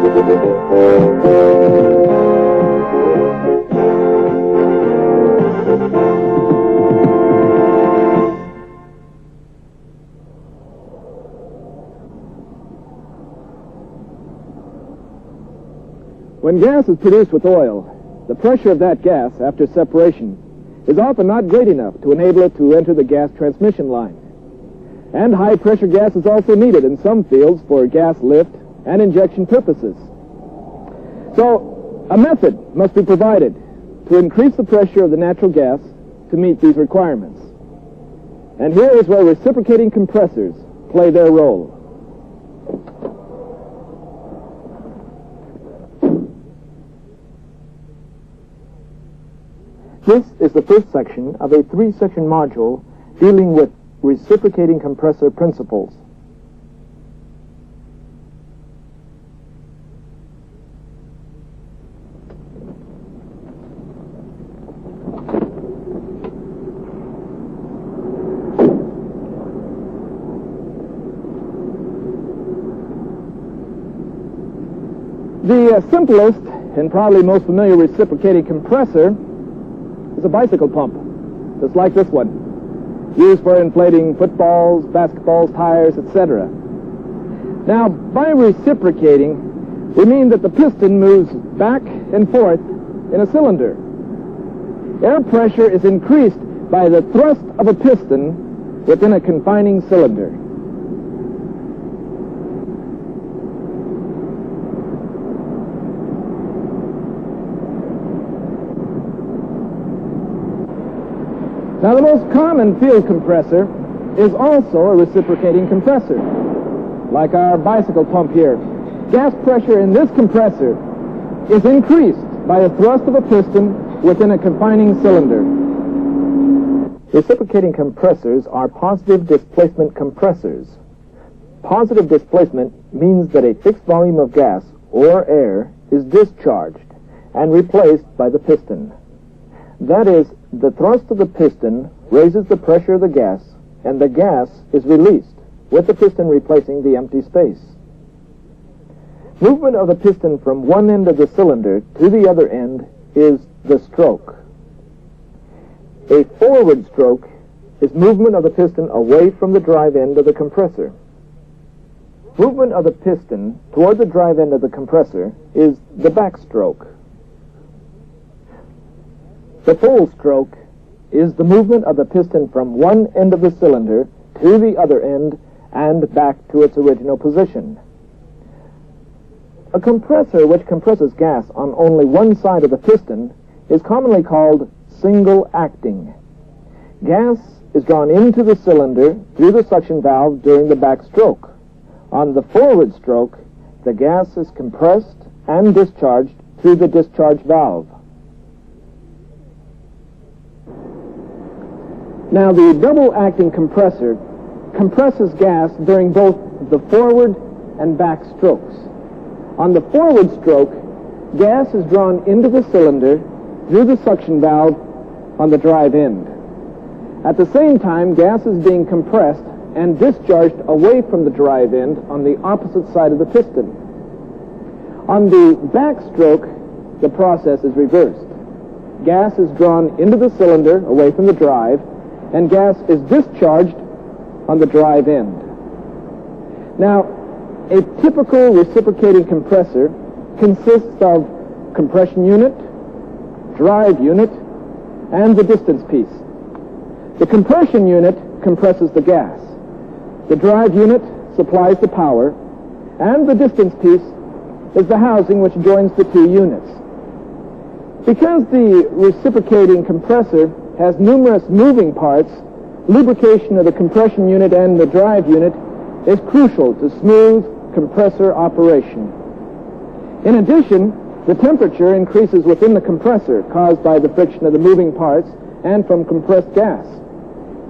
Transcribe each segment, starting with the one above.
When gas is produced with oil, the pressure of that gas after separation is often not great enough to enable it to enter the gas transmission line. And high-pressure gas is also needed in some fields for gas lift and injection purposes. So, a method must be provided to increase the pressure of the natural gas to meet these requirements. And here is where reciprocating compressors play their role. This is the first section of a three-section module dealing with reciprocating compressor principles. The simplest and probably most familiar reciprocating compressor is a bicycle pump, just like this one, used for inflating footballs, basketballs, tires, etc. Now, by reciprocating, we mean that the piston moves back and forth in a cylinder. Air pressure is increased by the thrust of a piston within a confining cylinder. Now, the most common field compressor is also a reciprocating compressor, like our bicycle pump here. Gas pressure in this compressor is increased by the thrust of a piston within a confining cylinder. Reciprocating compressors are positive displacement compressors. Positive displacement means that a fixed volume of gas or air is discharged and replaced by the piston. That is, the thrust of the piston raises the pressure of the gas, and the gas is released, with the piston replacing the empty space. Movement of the piston from one end of the cylinder to the other end is the stroke. A forward stroke is movement of the piston away from the drive end of the compressor. Movement of the piston toward the drive end of the compressor is the backstroke. The full stroke is the movement of the piston from one end of the cylinder to the other end and back to its original position. A compressor which compresses gas on only one side of the piston is commonly called single acting. Gas is drawn into the cylinder through the suction valve during the backstroke. On the forward stroke, the gas is compressed and discharged through the discharge valve. Now, the double-acting compressor compresses gas during both the forward and back strokes. On the forward stroke, gas is drawn into the cylinder through the suction valve on the drive end. At the same time, gas is being compressed and discharged away from the drive end on the opposite side of the piston. On the back stroke, the process is reversed. Gas is drawn into the cylinder away from the drive, and gas is discharged on the drive end. Now, a typical reciprocating compressor consists of compression unit, drive unit, and the distance piece. The compression unit compresses the gas. The drive unit supplies the power, and the distance piece is the housing which joins the two units. Because the reciprocating compressor has numerous moving parts, lubrication of the compression unit and the drive unit is crucial to smooth compressor operation. In addition, the temperature increases within the compressor caused by the friction of the moving parts and from compressed gas.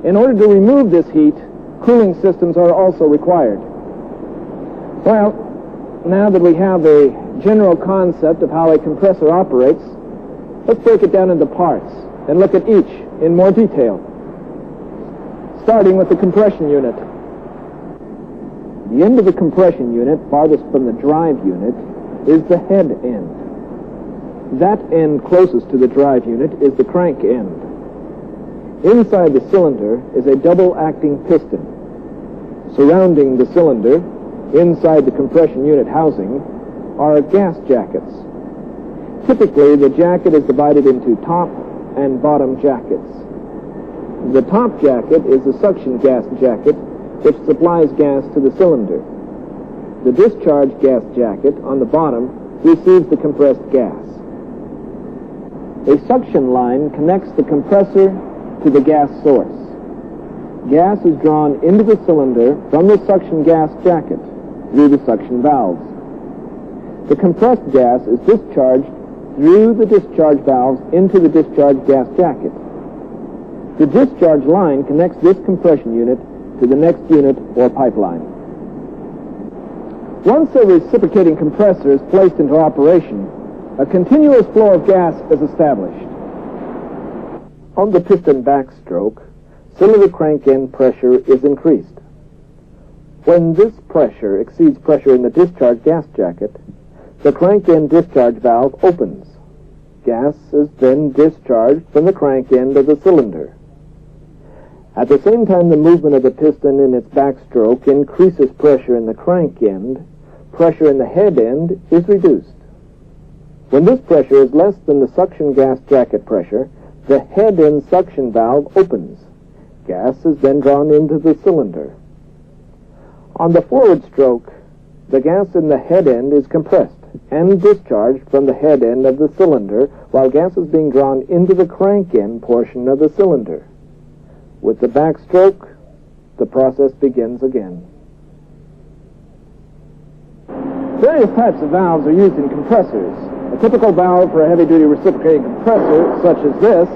In order to remove this heat, cooling systems are also required. Well, now that we have a general concept of how a compressor operates, let's break it down into parts and look at each in more detail. Starting with the compression unit. The end of the compression unit, farthest from the drive unit, is the head end. That end closest to the drive unit is the crank end. Inside the cylinder is a double-acting piston. Surrounding the cylinder, inside the compression unit housing, are gas jackets. Typically, the jacket is divided into top and bottom jackets. The top jacket is the suction gas jacket, which supplies gas to the cylinder. The discharge gas jacket on the bottom receives the compressed gas. A suction line connects the compressor to the gas source. Gas is drawn into the cylinder from the suction gas jacket through the suction valves. The compressed gas is discharged through the discharge valves into the discharge gas jacket. The discharge line connects this compression unit to the next unit or pipeline. Once a reciprocating compressor is placed into operation, a continuous flow of gas is established. On the piston backstroke, cylinder crank end pressure is increased. When this pressure exceeds pressure in the discharge gas jacket, the crank end discharge valve opens. Gas is then discharged from the crank end of the cylinder. At the same time the movement of the piston in its backstroke increases pressure in the crank end, pressure in the head end is reduced. When this pressure is less than the suction gas jacket pressure, the head end suction valve opens. Gas is then drawn into the cylinder. On the forward stroke, the gas in the head end is compressed and discharged from the head end of the cylinder while gas is being drawn into the crank end portion of the cylinder. With the backstroke, the process begins again. Various types of valves are used in compressors. A typical valve for a heavy-duty reciprocating compressor, such as this,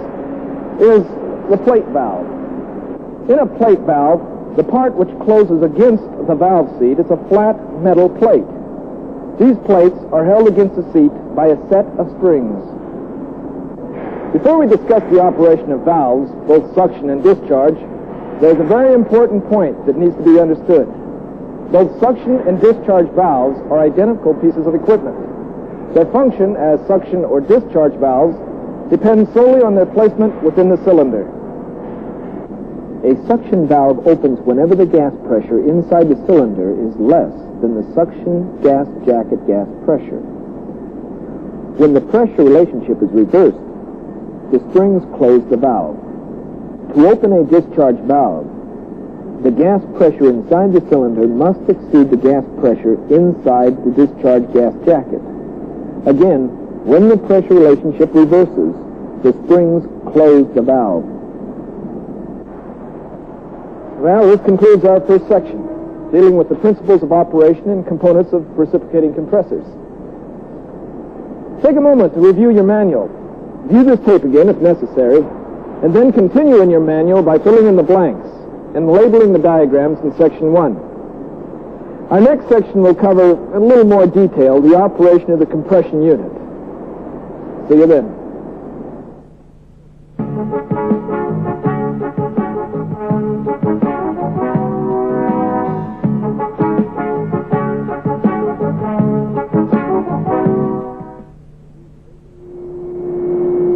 is the plate valve. In a plate valve, the part which closes against the valve seat is a flat metal plate. These plates are held against the seat by a set of springs. Before we discuss the operation of valves, both suction and discharge, there's a very important point that needs to be understood. Both suction and discharge valves are identical pieces of equipment. Their function as suction or discharge valves depends solely on their placement within the cylinder. A suction valve opens whenever the gas pressure inside the cylinder is less than the suction gas jacket gas pressure. When the pressure relationship is reversed, the springs close the valve. To open a discharge valve, the gas pressure inside the cylinder must exceed the gas pressure inside the discharge gas jacket. Again, when the pressure relationship reverses, the springs close the valve. Well, this concludes our first section, dealing with the principles of operation and components of reciprocating compressors. Take a moment to review your manual. View this tape again if necessary, and then continue in your manual by filling in the blanks and labeling the diagrams in Section 1. Our next section will cover in a little more detail the operation of the compression unit. See you then.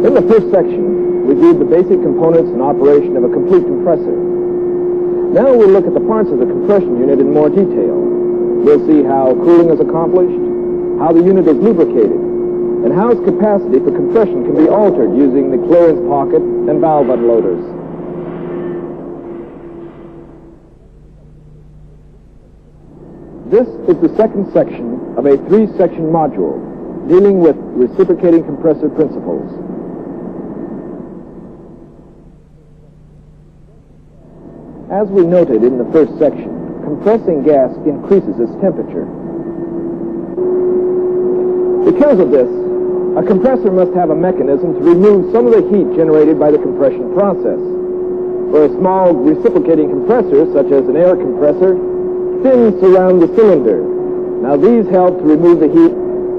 In the first section, we viewed the basic components and operation of a complete compressor. Now we'll look at the parts of the compression unit in more detail. We'll see how cooling is accomplished, how the unit is lubricated, and how its capacity for compression can be altered using the clearance pocket and valve unloaders. This is the second section of a three-section module dealing with reciprocating compressor principles. As we noted in the first section, compressing gas increases its temperature. Because of this, a compressor must have a mechanism to remove some of the heat generated by the compression process. For a small reciprocating compressor, such as an air compressor, fins surround the cylinder. Now these help to remove the heat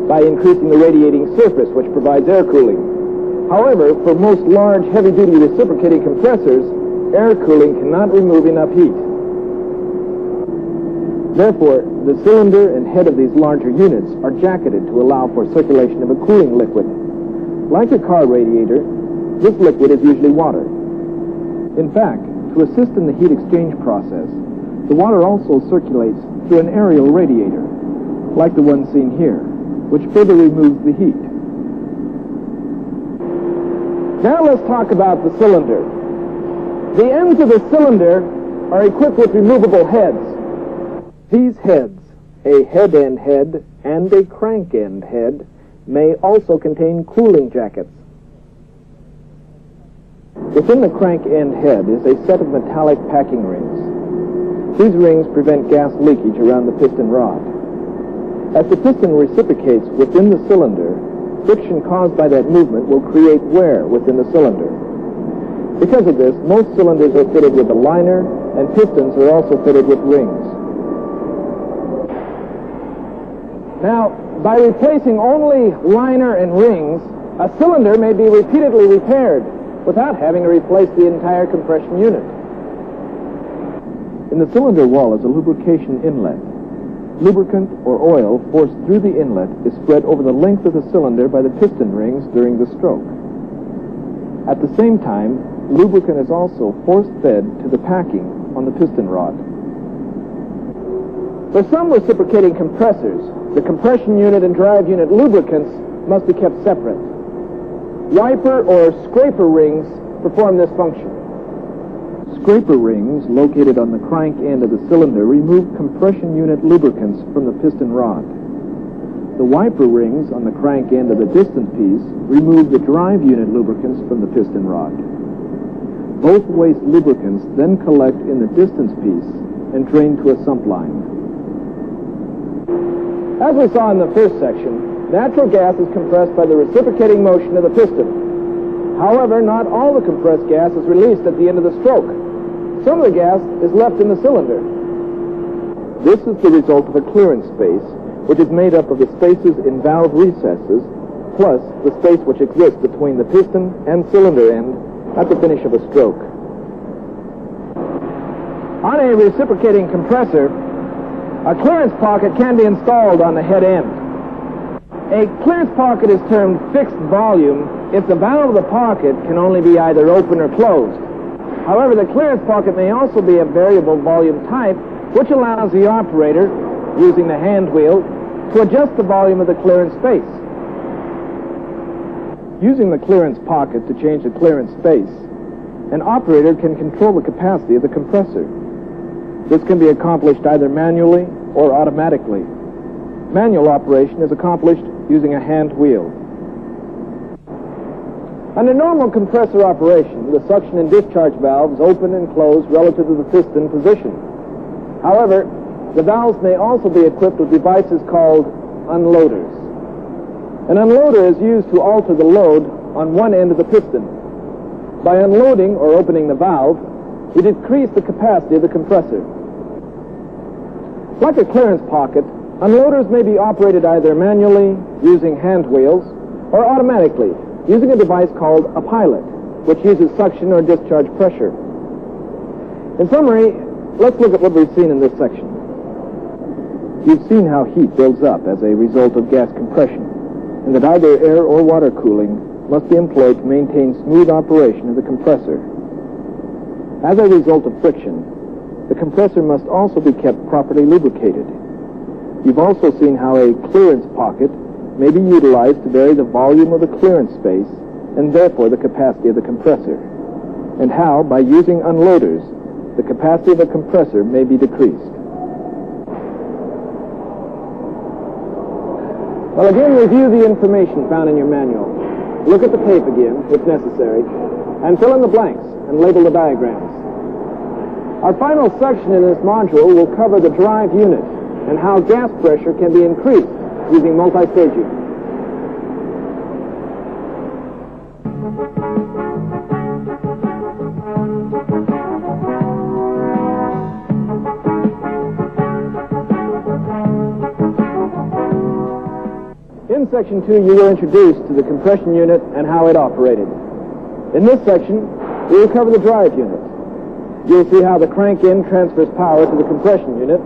by increasing the radiating surface, which provides air cooling. However, for most large, heavy-duty reciprocating compressors, air cooling cannot remove enough heat. Therefore, the cylinder and head of these larger units are jacketed to allow for circulation of a cooling liquid. Like a car radiator, this liquid is usually water. In fact, to assist in the heat exchange process, the water also circulates through an aerial radiator, like the one seen here, which further removes the heat. Now let's talk about the cylinder. The ends of the cylinder are equipped with removable heads. These heads, a head-end head and a crank-end head, may also contain cooling jackets. Within the crank-end head is a set of metallic packing rings. These rings prevent gas leakage around the piston rod. As the piston reciprocates within the cylinder, friction caused by that movement will create wear within the cylinder. Because of this, most cylinders are fitted with a liner, and pistons are also fitted with rings. Now, by replacing only liner and rings, a cylinder may be repeatedly repaired without having to replace the entire compression unit. In the cylinder wall is a lubrication inlet. Lubricant or oil forced through the inlet is spread over the length of the cylinder by the piston rings during the stroke. At the same time, lubricant is also force-fed to the packing on the piston rod. For some reciprocating compressors, the compression unit and drive unit lubricants must be kept separate. Wiper or scraper rings perform this function. Scraper rings located on the crank end of the cylinder remove compression unit lubricants from the piston rod. The wiper rings on the crank end of the distance piece remove the drive unit lubricants from the piston rod. Both waste lubricants then collect in the distance piece and drain to a sump line. As we saw in the first section, natural gas is compressed by the reciprocating motion of the piston. However, not all the compressed gas is released at the end of the stroke. Some of the gas is left in the cylinder. This is the result of a clearance space, which is made up of the spaces in valve recesses, plus the space which exists between the piston and cylinder end at the finish of a stroke. On a reciprocating compressor, a clearance pocket can be installed on the head end. A clearance pocket is termed fixed volume if the valve of the pocket can only be either open or closed. However, the clearance pocket may also be a variable volume type, which allows the operator, using the hand wheel, to adjust the volume of the clearance space. Using the clearance pocket to change the clearance space, an operator can control the capacity of the compressor. This can be accomplished either manually or automatically. Manual operation is accomplished using a hand wheel. Under normal compressor operation, the suction and discharge valves open and close relative to the piston position. However, the valves may also be equipped with devices called unloaders. An unloader is used to alter the load on one end of the piston. By unloading or opening the valve, we decrease the capacity of the compressor. Like a clearance pocket, unloaders may be operated either manually, using hand wheels, or automatically, using a device called a pilot, which uses suction or discharge pressure. In summary, let's look at what we've seen in this section. You've seen how heat builds up as a result of gas compression, and that either air or water cooling must be employed to maintain smooth operation of the compressor. As a result of friction, the compressor must also be kept properly lubricated. You've also seen how a clearance pocket may be utilized to vary the volume of the clearance space and therefore the capacity of the compressor, and how, by using unloaders, the capacity of a compressor may be decreased. Well, again, review the information found in your manual. Look at the tape again, if necessary, and fill in the blanks and label the diagrams. Our final section in this module will cover the drive unit and how gas pressure can be increased using multi-staging. In Section 2, you were introduced to the compression unit and how it operated. In this section, we will cover the drive unit. You'll see how the crank end transfers power to the compression unit,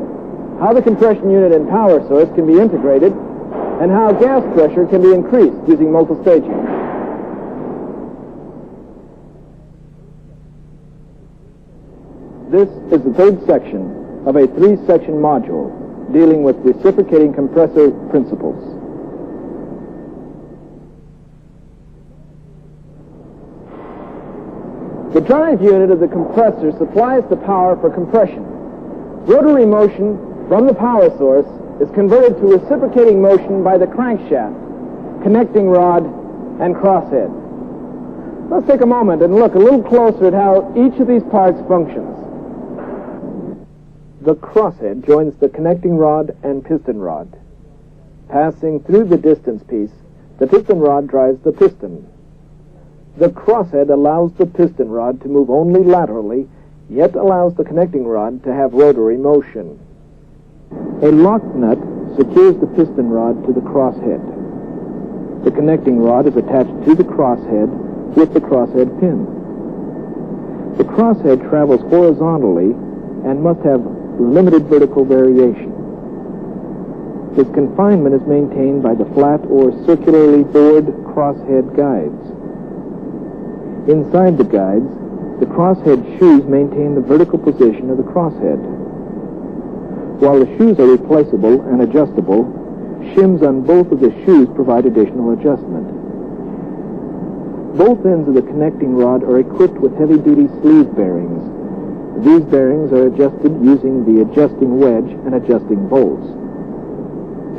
how the compression unit and power source can be integrated, and how gas pressure can be increased using multistaging. This is the third section of a three-section module dealing with reciprocating compressor principles. The drive unit of the compressor supplies the power for compression. Rotary motion from the power source is converted to reciprocating motion by the crankshaft, connecting rod, and crosshead. Let's take a moment and look a little closer at how each of these parts functions. The crosshead joins the connecting rod and piston rod. Passing through the distance piece, the piston rod drives the piston. The crosshead allows the piston rod to move only laterally, yet allows the connecting rod to have rotary motion. A lock nut secures the piston rod to the crosshead. The connecting rod is attached to the crosshead with the crosshead pin. The crosshead travels horizontally and must have limited vertical variation. Its confinement is maintained by the flat or circularly bored crosshead guides. Inside the guides, the crosshead shoes maintain the vertical position of the crosshead. While the shoes are replaceable and adjustable, shims on both of the shoes provide additional adjustment. Both ends of the connecting rod are equipped with heavy-duty sleeve bearings. These bearings are adjusted using the adjusting wedge and adjusting bolts.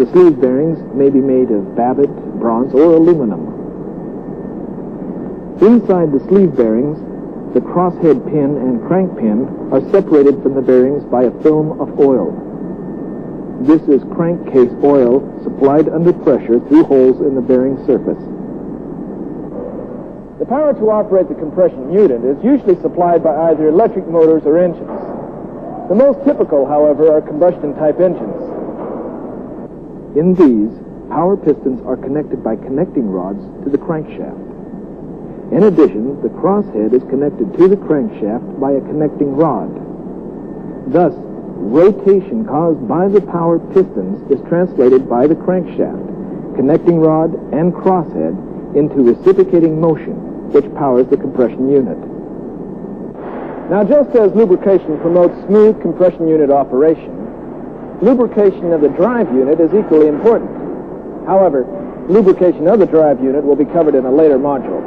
The sleeve bearings may be made of Babbitt, bronze, or aluminum. Inside the sleeve bearings, the crosshead pin and crank pin are separated from the bearings by a film of oil. This is crankcase oil supplied under pressure through holes in the bearing surface. The power to operate the compression unit is usually supplied by either electric motors or engines. The most typical, however, are combustion-type engines. In these, power pistons are connected by connecting rods to the crankshaft. In addition, the crosshead is connected to the crankshaft by a connecting rod. Thus, rotation caused by the power pistons is translated by the crankshaft, connecting rod, and crosshead into reciprocating motion, which powers the compression unit. Now, just as lubrication promotes smooth compression unit operation, lubrication of the drive unit is equally important. However, lubrication of the drive unit will be covered in a later module.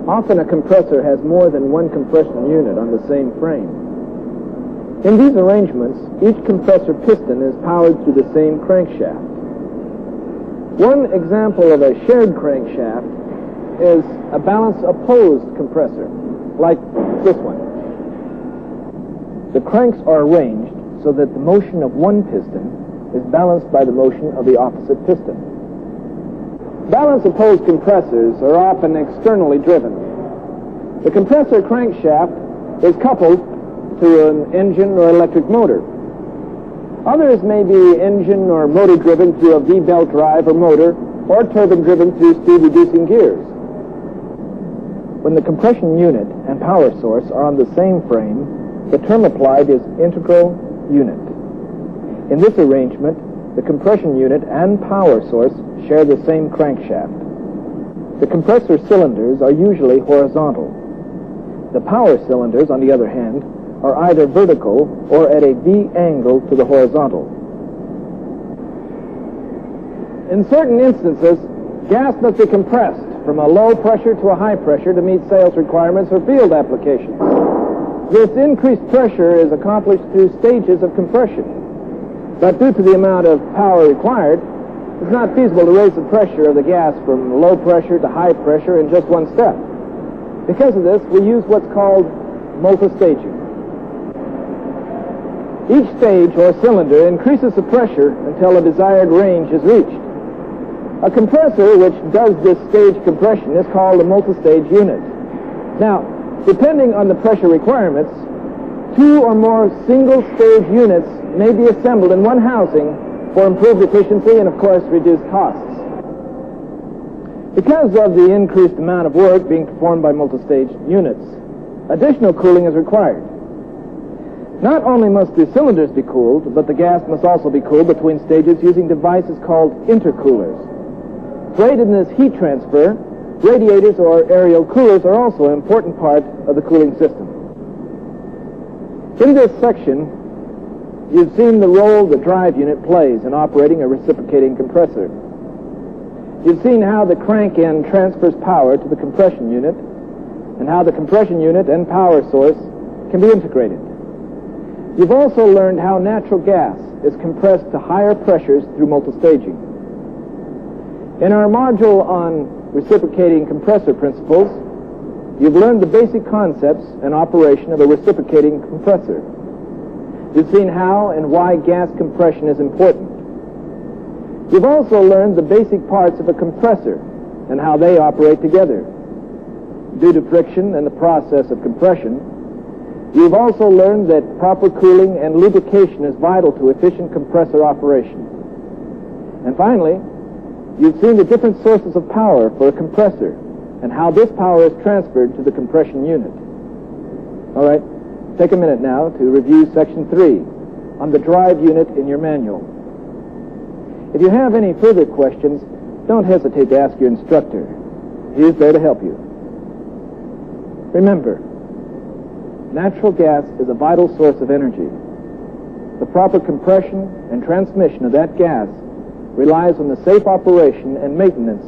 Often a compressor has more than one compression unit on the same frame. In these arrangements, each compressor piston is powered through the same crankshaft. One example of a shared crankshaft is a balance-opposed compressor, like this one. The cranks are arranged so that the motion of one piston is balanced by the motion of the opposite piston. Balance-opposed compressors are often externally driven. The compressor crankshaft is coupled to an engine or electric motor. Others may be engine or motor driven through a V-belt drive or motor, or turbine driven through speed-reducing gears. When the compression unit and power source are on the same frame, the term applied is integral unit. In this arrangement, the compression unit and power source share the same crankshaft. The compressor cylinders are usually horizontal. The power cylinders, on the other hand, are either vertical or at a V angle to the horizontal. In certain instances, gas must be compressed from a low pressure to a high pressure to meet sales requirements or field applications. This increased pressure is accomplished through stages of compression. But due to the amount of power required, it's not feasible to raise the pressure of the gas from low pressure to high pressure in just one step. Because of this, we use what's called multistaging. Each stage or cylinder increases the pressure until a desired range is reached. A compressor which does this stage compression is called a multistage unit. Now, depending on the pressure requirements, 2 or more single-stage units may be assembled in one housing for improved efficiency and, of course, reduced costs. Because of the increased amount of work being performed by multistage units, additional cooling is required. Not only must the cylinders be cooled, but the gas must also be cooled between stages using devices called intercoolers. To aid in this heat transfer, radiators or aerial coolers are also an important part of the cooling system. In this section, you've seen the role the drive unit plays in operating a reciprocating compressor. You've seen how the crank end transfers power to the compression unit and how the compression unit and power source can be integrated. You've also learned how natural gas is compressed to higher pressures through multistaging. In our module on reciprocating compressor principles, you've learned the basic concepts and operation of a reciprocating compressor. You've seen how and why gas compression is important. You've also learned the basic parts of a compressor and how they operate together. Due to friction and the process of compression, you've also learned that proper cooling and lubrication is vital to efficient compressor operation. And finally, you've seen the different sources of power for a compressor and how this power is transferred to the compression unit. All right, take a minute now to review Section 3 on the drive unit in your manual. If you have any further questions, don't hesitate to ask your instructor. He is there to help you. Remember, natural gas is a vital source of energy. The proper compression and transmission of that gas relies on the safe operation and maintenance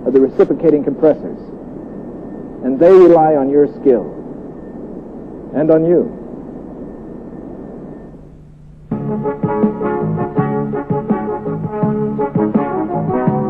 of the reciprocating compressors. And they rely on your skill and on you.